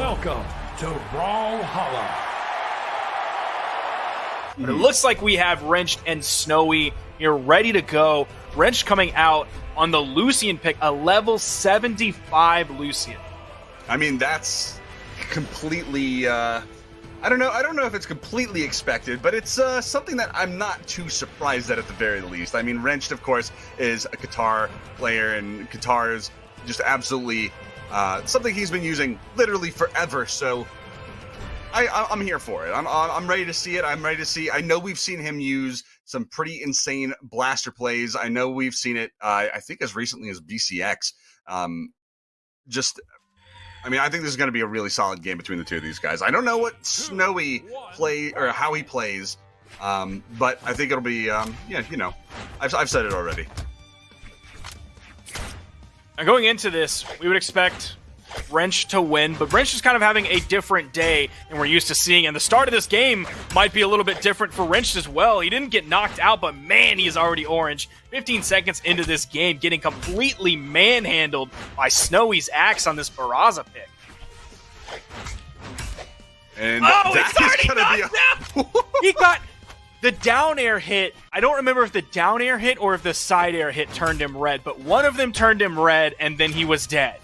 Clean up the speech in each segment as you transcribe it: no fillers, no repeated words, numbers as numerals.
Welcome to Brawlhalla. But it looks like we have Wrenched and Snowy here ready to go. Wrenched coming out on the Lucian pick, a level 75 Lucian. I mean, that's completely, I don't know if it's completely expected, but it's something that I'm not too surprised at the very least. I mean, Wrenched, of course, is a guitar player, and guitar is just absolutely something he's been using literally forever, so I'm here for it. I'm ready to see it. I'm ready to see. I know we've seen him use some pretty insane blaster plays. I know we've seen it, I think as recently as BCX. I mean, I think this is going to be a really solid game between the two of these guys. I don't know what Snowy play or how he plays, but I think it'll be, yeah, you know, I've said it already. Now going into this, we would expect Wrench to win, but Wrench is kind of having a different day than we're used to seeing, and the start of this game might be a little bit different for Wrench as well. He didn't get knocked out, but man, he is already orange. 15 seconds into this game, getting completely manhandled by Snowy's axe on this Barraza pick. And it's already knocked out! He got the down air hit. I don't remember if the down air hit or if the side air hit turned him red, but one of them turned him red, and then he was dead.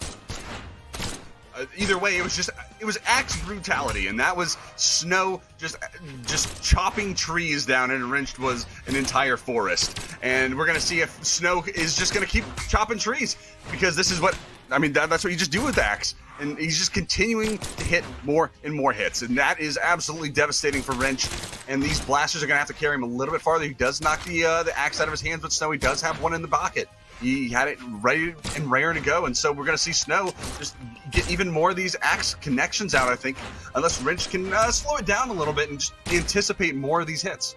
Either way, it was axe brutality, and that was Snow just chopping trees down, and Wrenched was an entire forest. And we're gonna see if Snow is just gonna keep chopping trees, because this is what, I mean, that's what you just do with axe. And he's just continuing to hit more and more hits, and that is absolutely devastating for Wrench. And these blasters are gonna have to carry him a little bit farther. He does knock the axe out of his hands, but Snowy does have one in the pocket. He had it ready and raring to go, and so we're going to see Snow just get even more of these axe connections out, I think, unless Wrench can slow it down a little bit and just anticipate more of these hits.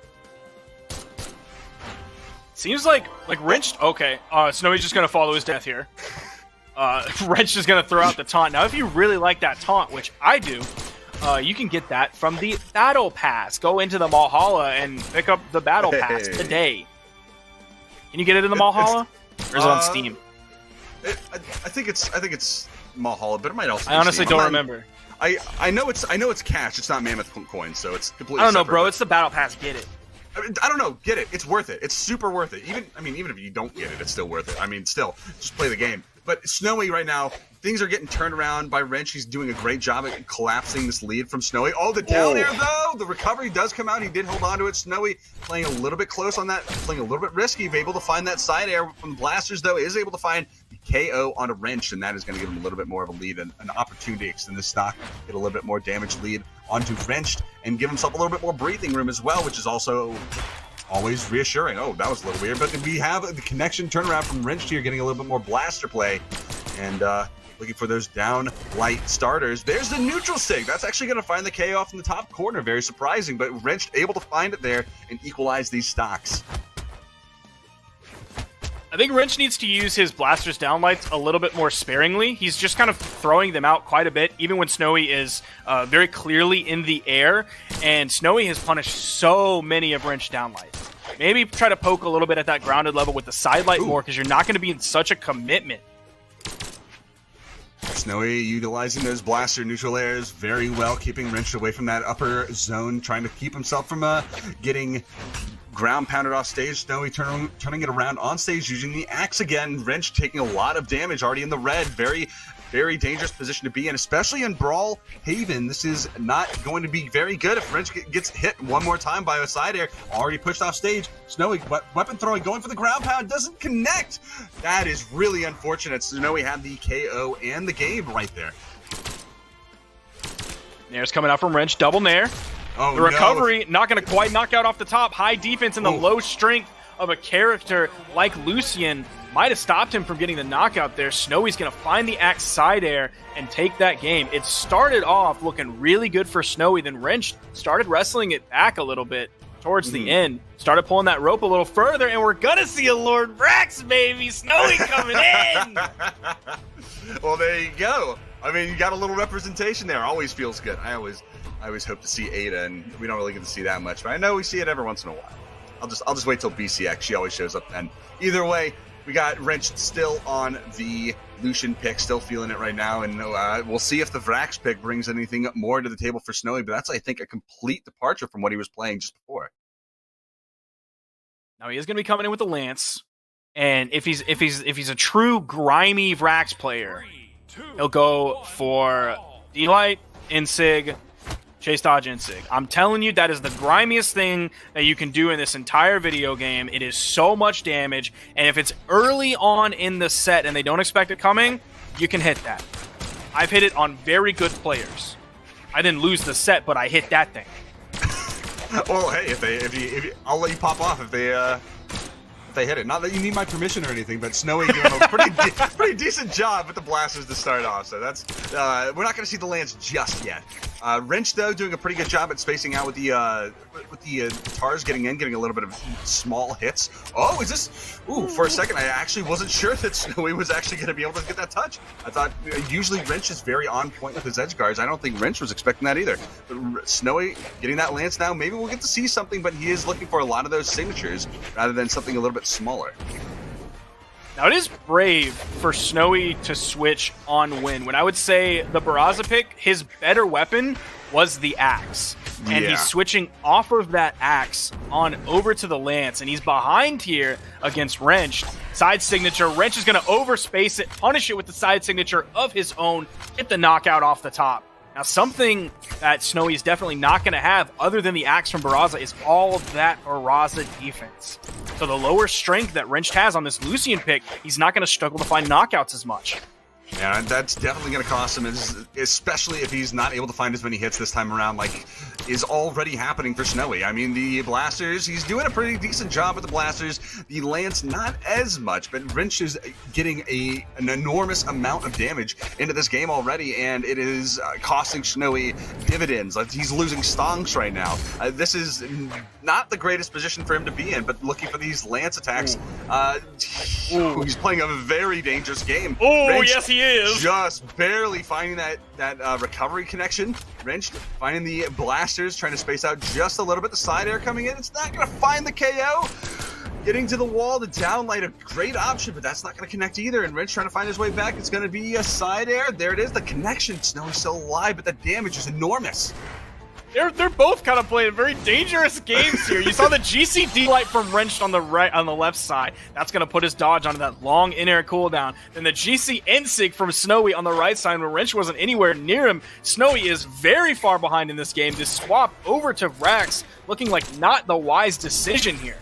Seems like Wrench, okay, Snowy's just going to follow his death here. Wrench is going to throw out the taunt. Now, if you really like that taunt, which I do, you can get that from the Battle Pass. Go into the Brawlhalla and pick up the Battle Pass today. Can you get it in the Brawlhalla? Or is it on Steam? I think it's Brawlhalla, but it might also be I honestly Steam. don't remember. I know it's cash. It's not Mammoth coins, so it's completely. I don't know, separate. bro. It's the Battle Pass. Get it. I don't know. Get it. It's worth it. It's super worth it. Even if you don't get it, it's still worth it. I mean, still, just play the game. But Snowy right now, things are getting turned around by Wrench. He's doing a great job at collapsing this lead from Snowy. Oh, the down air, though! The recovery does come out. He did hold on to it. Snowy playing a little bit close on that, playing a little bit risky. Able to find that side air from the blasters, though. Is able to find the KO on a Wrench, and that is going to give him a little bit more of a lead and an opportunity to extend the stock, get a little bit more damage lead onto Wrenched, and give himself a little bit more breathing room as well, which is also always reassuring. Oh, that was a little weird, but we have the connection turnaround from Wrenched here, getting a little bit more blaster play, and looking for those down light starters. There's the neutral sig. That's actually going to find the KO off in the top corner. Very surprising, but Wrenched able to find it there and equalize these stocks. I think Wrench needs to use his blasters downlights a little bit more sparingly. He's just kind of throwing them out quite a bit, even when Snowy is very clearly in the air, and Snowy has punished so many of Wrench downlights. Maybe try to poke a little bit at that grounded level with the sidelight more, because you're not going to be in such a commitment. Snowy utilizing those blaster neutral airs very well, keeping Wrench away from that upper zone, trying to keep himself from getting ground pounded off stage. Snowy turning it around on stage using the axe again. Wrench taking a lot of damage already in the red. Very, very dangerous position to be in, especially in Brawl Haven. This is not going to be very good if Wrench gets hit one more time by a side air. Already pushed off stage. Snowy weapon throwing, going for the ground pound, doesn't connect. That is really unfortunate. Snowy had the KO and the game right there. Nair's coming out from Wrench, double Nair. Oh, the recovery, not going to quite knock out off the top. High defense and the low strength of a character like Lucian might have stopped him from getting the knockout there. Snowy's going to find the axe side air and take that game. It started off looking really good for Snowy, then Wrench started wrestling it back a little bit towards the end. Started pulling that rope a little further, and we're going to see a Lord Brax, baby! Snowy coming in! Well, there you go. I mean, you got a little representation there. Always feels good. I always hope to see Ada, and we don't really get to see that much, but I know we see it every once in a while. I'll just wait till BCX. She always shows up then. Either way, we got Wrench still on the Lucian pick, still feeling it right now, and we'll see if the Vrax pick brings anything more to the table for Snowy, but that's, I think, a complete departure from what he was playing just before. Now he is going to be coming in with the Lance, and if he's a true grimy Vrax player, he'll go for D-Light, Insig, Chase Dodge, Insig. I'm telling you, that is the grimiest thing that you can do in this entire video game. It is so much damage, and if it's early on in the set and they don't expect it coming, you can hit that. I've hit it on very good players. I didn't lose the set, but I hit that thing. Well, hey, if you, I'll let you pop off if they hit it. Not that you need my permission or anything, but Snowy doing a pretty decent job with the blasters to start off. So that's we're not going to see the Lance just yet. Wrench, though, doing a pretty good job at spacing out with the guitars getting a little bit of small hits. Oh, is this? Ooh, for a second, I actually wasn't sure that Snowy was actually going to be able to get that touch. I thought usually Wrench is very on point with his edge guards. I don't think Wrench was expecting that either. But Snowy getting that Lance now, maybe we'll get to see something, but he is looking for a lot of those signatures rather than something a little bit smaller. Now, it is brave for Snowy to switch on win. When I would say the Barraza pick, his better weapon was the axe. And he's switching off of that axe on over to the Lance. And he's behind here against Wrench. Side signature. Wrench is going to overspace it, punish it with the side signature of his own, get the knockout off the top. Now, something that Snowy is definitely not going to have, other than the axe from Barraza, is all of that Barraza defense. So the lower strength that Wrench has on this Lucian pick, he's not going to struggle to find knockouts as much. Yeah, that's definitely going to cost him, especially if he's not able to find as many hits this time around, like is already happening for Snowy. I mean, the blasters, he's doing a pretty decent job with the blasters. The Lance, not as much, but Wrench is getting an enormous amount of damage into this game already, and it is costing Snowy dividends. Like, he's losing stonks right now. This is not the greatest position for him to be in, but looking for these Lance attacks, he's playing a very dangerous game. Oh, Wrench, yes, he is. Just barely finding that recovery connection. Wrench finding the blasters, trying to space out just a little bit. The side air coming in. It's not going to find the KO. Getting to the wall, the downlight, a great option, but that's not going to connect either. And Wrench trying to find his way back. It's going to be a side air. There it is. The connection. Snowy's still alive, but the damage is enormous. They're both kind of playing very dangerous games here. You saw the GCD light from Wrench on the left side. That's going to put his dodge onto that long in-air cooldown. Then the GC Insig from Snowy on the right side when Wrench wasn't anywhere near him. Snowy is very far behind in this game. This swap over to Vrax looking like not the wise decision here.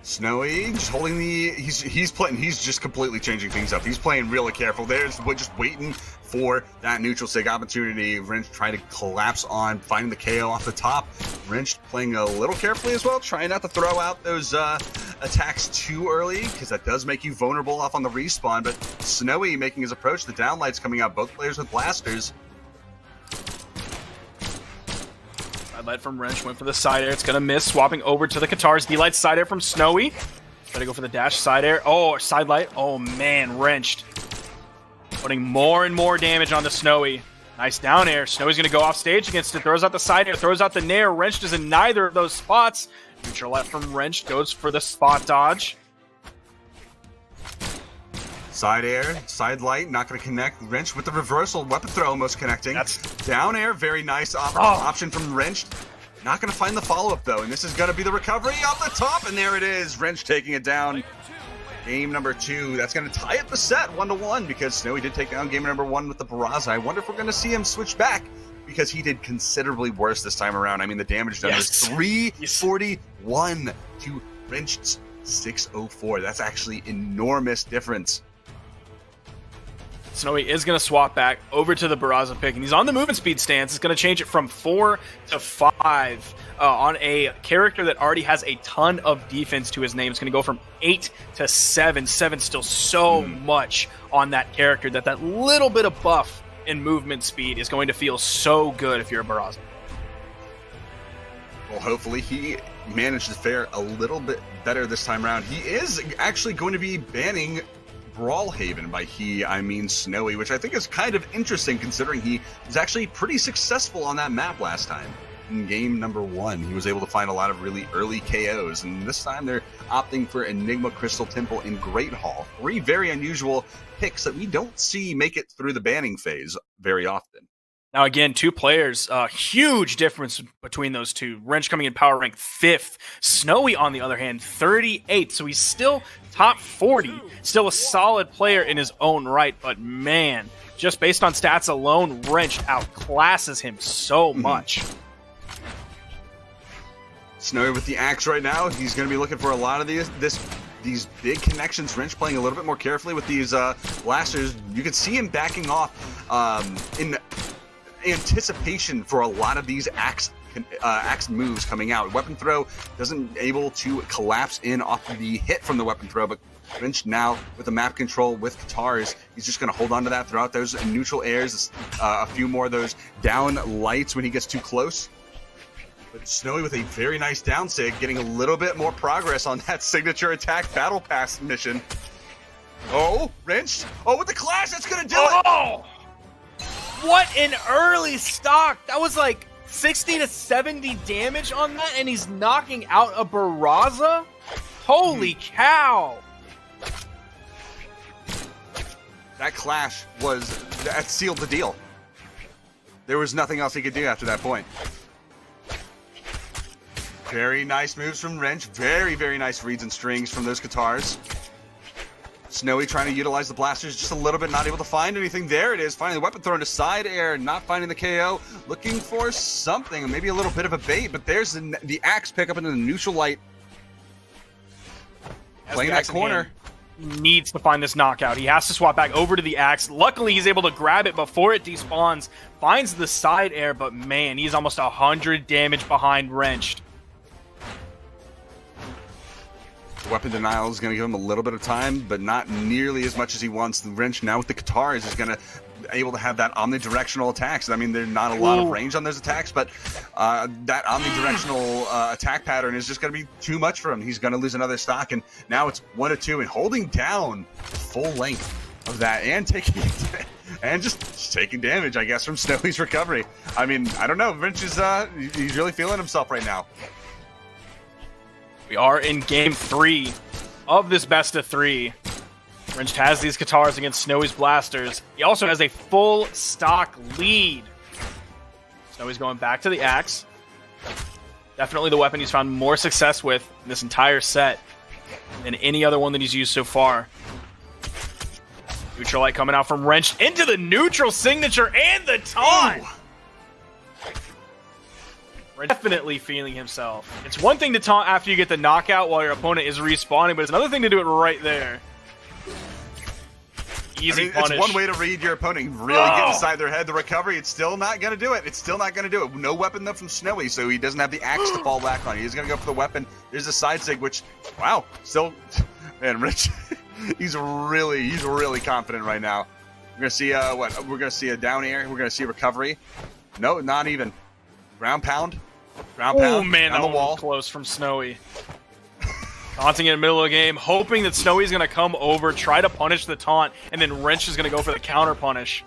Snowy just holding the he's just completely changing things up. He's playing really careful. There's just waiting for that neutral sig opportunity. Wrench trying to collapse on finding the KO off the top. Wrench playing a little carefully as well, trying not to throw out those attacks too early, because that does make you vulnerable off on the respawn. But Snowy making his approach, the downlight's coming out, both players with blasters. Light from Wrench went for the side air. It's going to miss. Swapping over to the Katars. D-Light side air from Snowy. Try to go for the dash side air. Oh, side light. Oh, man. Wrenched. Putting more and more damage on the Snowy. Nice down air. Snowy's going to go off stage against it. Throws out the side air. Throws out the nair. Wrenched is in neither of those spots. Neutral left from Wrench. Goes for the spot dodge. Side air, side light, not going to connect. Wrench with the reversal, weapon throw almost connecting. That's down air, very nice option from Wrench. Not going to find the follow-up though, and this is going to be the recovery off the top, and there it is. Wrench taking it down. Game number 2. That's going to tie up the set 1-1 because Snowy did take down game number 1 with the Barraza. I wonder if we're going to see him switch back because he did considerably worse this time around. I mean, the damage done was 341 to Wrench's 604. That's actually enormous difference. Snowy is going to swap back over to the Barraza pick, and he's on the movement speed stance. It's going to change it from 4 to 5 on a character that already has a ton of defense to his name. It's going to go from 8 to 7. 7 still so much on that character that little bit of buff in movement speed is going to feel so good if you're a Barraza. Well, hopefully he managed to fare a little bit better this time around. He is actually going to be banning Brawlhaven. By he, I mean Snowy, which I think is kind of interesting considering he was actually pretty successful on that map last time. in game number 1. He was able to find a lot of really early KOs, and this time they're opting for Enigma, Crystal Temple, and Great Hall. 3 very unusual picks that we don't see make it through the banning phase very often. Now, again, 2 players, huge difference between those two. Wrench coming in power rank 5th. Snowy, on the other hand, 38th. So he's still top 40. Still a solid player in his own right. But, man, just based on stats alone, Wrench outclasses him so much. Snowy with the axe right now. He's going to be looking for a lot of these big connections. Wrench playing a little bit more carefully with these blasters. You can see him backing off in anticipation for a lot of these axe moves coming out. Weapon throw doesn't able to collapse in off of the hit from the weapon throw, but Wrench now with the map control with guitars, he's just going to hold on to that throughout those neutral airs, a few more of those down lights when he gets too close. But Snowy with a very nice down sig, getting a little bit more progress on that signature attack battle pass mission. Oh, Wrench. Oh, with the clash, that's going to do it. What an early stock! That was like 60 to 70 damage on that, and he's knocking out a Barraza? Holy cow! That clash that sealed the deal. There was nothing else he could do after that point. Very nice moves from Wrench. Very, very nice reads and strings from those guitars. Snowy trying to utilize the blasters just a little bit, not able to find anything. There it is, finding the weapon throw into side air, not finding the KO. Looking for something, maybe a little bit of a bait, but there's the axe pick up into the neutral light. Playing that corner. Needs to find this knockout. He has to swap back over to the axe. Luckily, he's able to grab it before it despawns. Finds the side air, but man, he's almost 100 damage behind Wrenched. Weapon denial is going to give him a little bit of time, but not nearly as much as he wants. The Wrench now with the guitars is going to able to have that omnidirectional attacks. I mean, there's not a lot of range on those attacks, but that omnidirectional attack pattern is just going to be too much for him. He's going to lose another stock, and now it's 1-2, and holding down full length of that and taking and just taking damage, I guess, from Snowy's recovery. I mean, I don't know. Wrench is he's really feeling himself right now. We are in game 3 of this best of 3. Wrench has these guitars against Snowy's blasters. He also has a full stock lead. Snowy's going back to the axe. Definitely the weapon he's found more success with in this entire set than any other one that he's used so far. Neutral light coming out from Wrench into the neutral signature and the taunt. Definitely feeling himself. It's one thing to taunt after you get the knockout while your opponent is respawning, but it's another thing to do it right there. Easy punish. It's one way to read your opponent, really get inside their head. The recovery, it's still not going to do it. It's still not going to do it. No weapon though from Snowy, so he doesn't have the axe to fall back on. He's going to go for the weapon. There's a side sig, which, wow, still, man, Rich, he's really confident right now. We're going to see what? We're going to see a down air. We're going to see a recovery. No, not even. Ground pound. Oh man, that one was close from Snowy. Taunting in the middle of the game, hoping that Snowy's going to come over, try to punish the taunt, and then Wrench is going to go for the counter punish.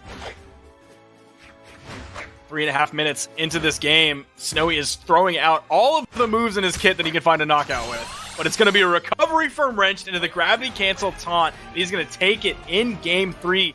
3.5 minutes into this game, Snowy is throwing out all of the moves in his kit that he can find a knockout with. But it's going to be a recovery from Wrench into the gravity cancel taunt, and he's going to take it in game 3.